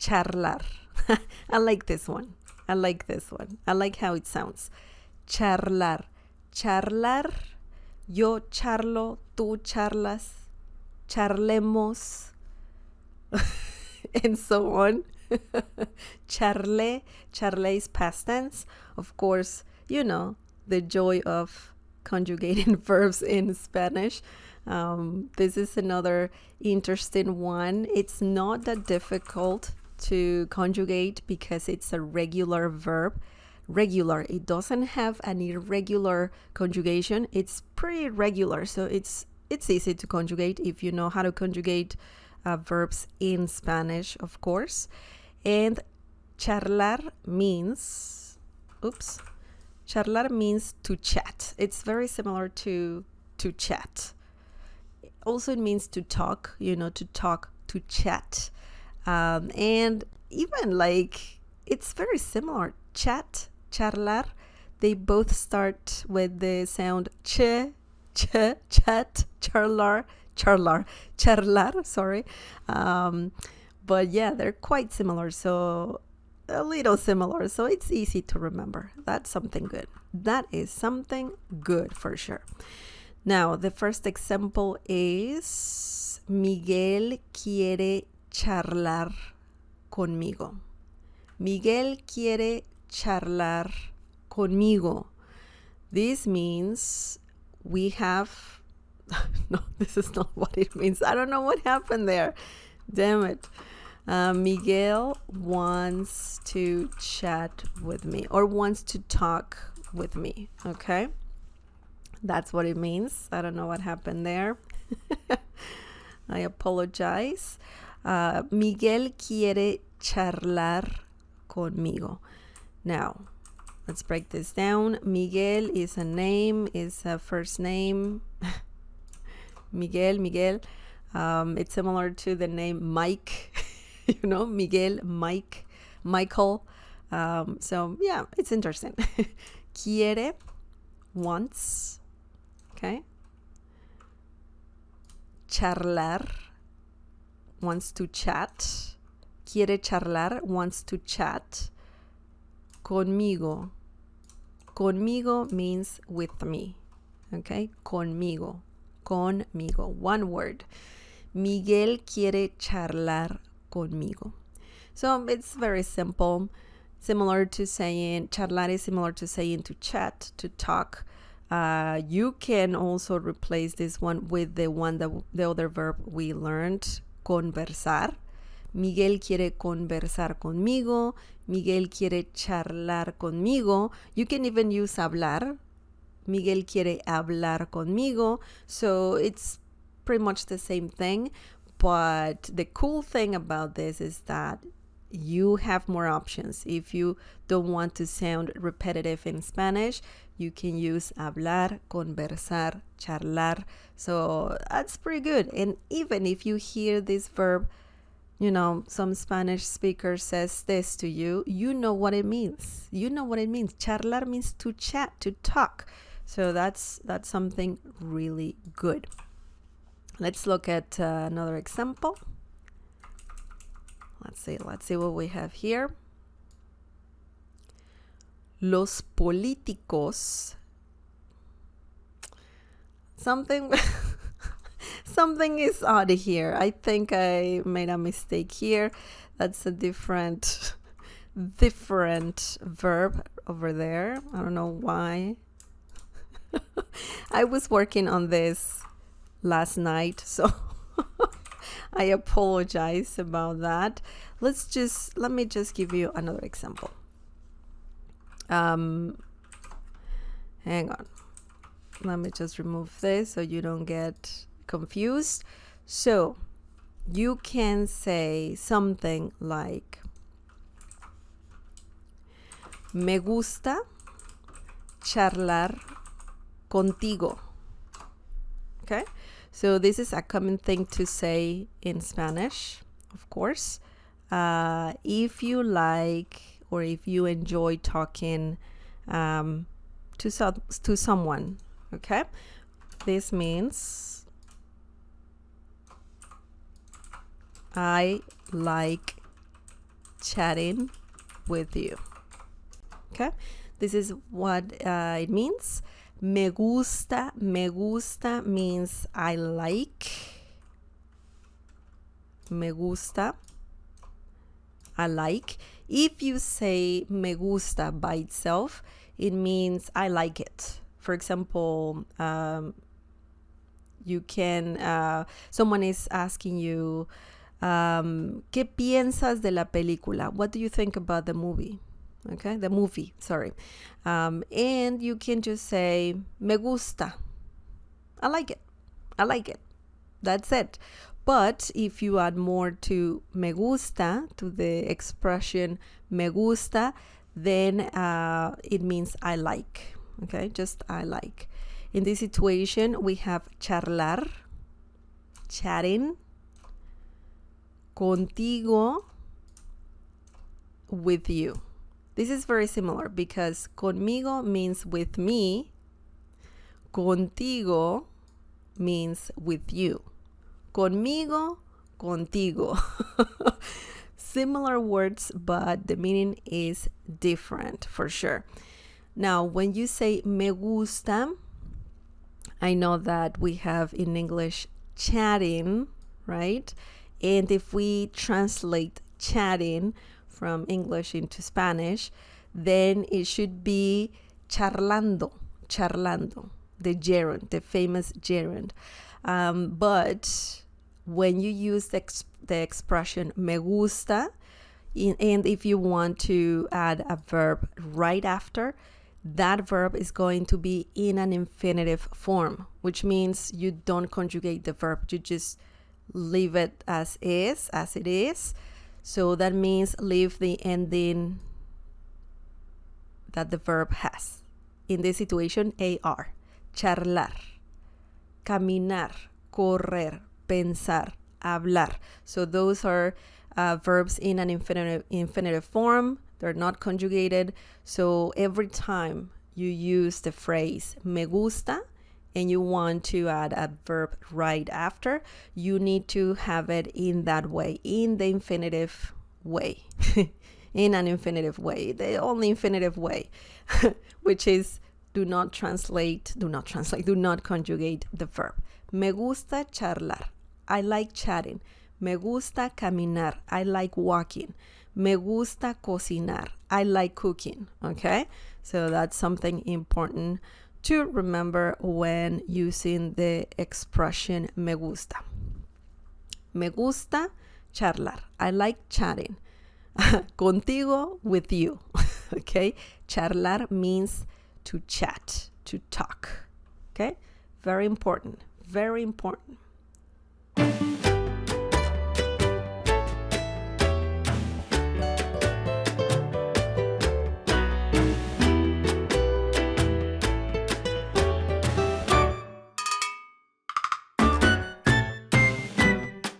charlar. I like this one. I like this one. I like how it sounds. Charlar. Charlar. Yo charlo, tú charlas, charlemos, and so on. Charle. Charle is past tense. Of course, you know, the joy of conjugating verbs in Spanish. This is another interesting one. It's not that difficult to conjugate because it's a regular verb. Regular, it doesn't have an irregular conjugation. It's pretty regular, so it's easy to conjugate if you know how to conjugate verbs in Spanish, of course. And charlar means charlar means to chat. It's very similar to chat. Also, it means to talk, to talk, to chat. And even like, it's very similar. Chat, charlar, they both start with the sound ch, chat, charlar, sorry. But yeah, they're quite similar. So a little similar. So it's easy to remember. That's something good. That is something good for sure. Now, the first example is Miguel quiere charlar conmigo. Miguel quiere charlar conmigo. This means we have... No, this is not what it means. I don't know what happened there. Damn it. Miguel wants to chat with me or wants to talk with me. Okay? That's what it means. I don't know what happened there. I apologize. Miguel quiere charlar conmigo. Now, let's break this down. Miguel is a name, is a first name. Miguel. It's similar to the name Mike. Miguel, Mike, Michael. So, yeah, it's interesting. Quiere, wants. Okay. Charlar, wants to chat. Quiere charlar, wants to chat. Conmigo. Conmigo means with me. Okay? Conmigo. One word. Miguel quiere charlar conmigo. So it's very simple. Similar to saying, charlar is similar to saying to chat, to talk. You can also replace this one with the other verb we learned, conversar. Miguel quiere conversar conmigo. Miguel quiere charlar conmigo. You can even use hablar. Miguel quiere hablar conmigo. So it's pretty much the same thing. But the cool thing about this is that you have more options. If you don't want to sound repetitive in Spanish, you can use hablar, conversar, charlar. So that's pretty good. And even if you hear this verb, some Spanish speaker says this to you, you know what it means. Charlar means to chat, to talk. So that's something really good. Let's look at another example. Let's see what we have here. Los políticos. Something is odd here. I think I made a mistake here. That's a different verb over there. I don't know why. I was working on this last night, so I apologize about that. Let me just give you another example. Hang on. Let me just remove this so you don't get confused. So you can say something like, me gusta charlar contigo. Okay? So this is a common thing to say in Spanish, of course. If you like or if you enjoy talking to someone, okay? This means I like chatting with you. Okay, this is what it means. Me gusta means I like. Me gusta, I like. If you say me gusta by itself, it means I like it. For example, you can, someone is asking you, ¿qué piensas de la película? What do you think about the movie? Okay, the movie, sorry. And you can just say, me gusta. I like it. I like it. That's it. But if you add more to me gusta, to the expression me gusta, then it means I like. Okay, just I like. In this situation, we have charlar, chatting, contigo, with you. This is very similar because conmigo means with me, contigo means with you. Conmigo, contigo. Similar words, but the meaning is different for sure. Now, when you say me gusta, I know that we have in English chatting, right? And if we translate chatting from English into Spanish, then it should be charlando, the gerund, the famous gerund. But when you use the expression me gusta, and if you want to add a verb right after, that verb is going to be in an infinitive form, which means you don't conjugate the verb. You just leave it as it is. So that means leave the ending that the verb has. In this situation, AR. Charlar, caminar, correr, pensar, hablar. So those are verbs in an infinitive form. They're not conjugated. So every time you use the phrase me gusta and you want to add a verb right after, you need to have it in that way, in the infinitive way, in an infinitive way, the only infinitive way, which is do not conjugate the verb. Me gusta charlar. I like chatting. Me gusta caminar. I like walking. Me gusta cocinar. I like cooking. Okay? So that's something important to remember when using the expression me gusta. Me gusta charlar. I like chatting. Contigo, with you. Okay? Charlar means to chat, to talk. Okay? Very important. Very important.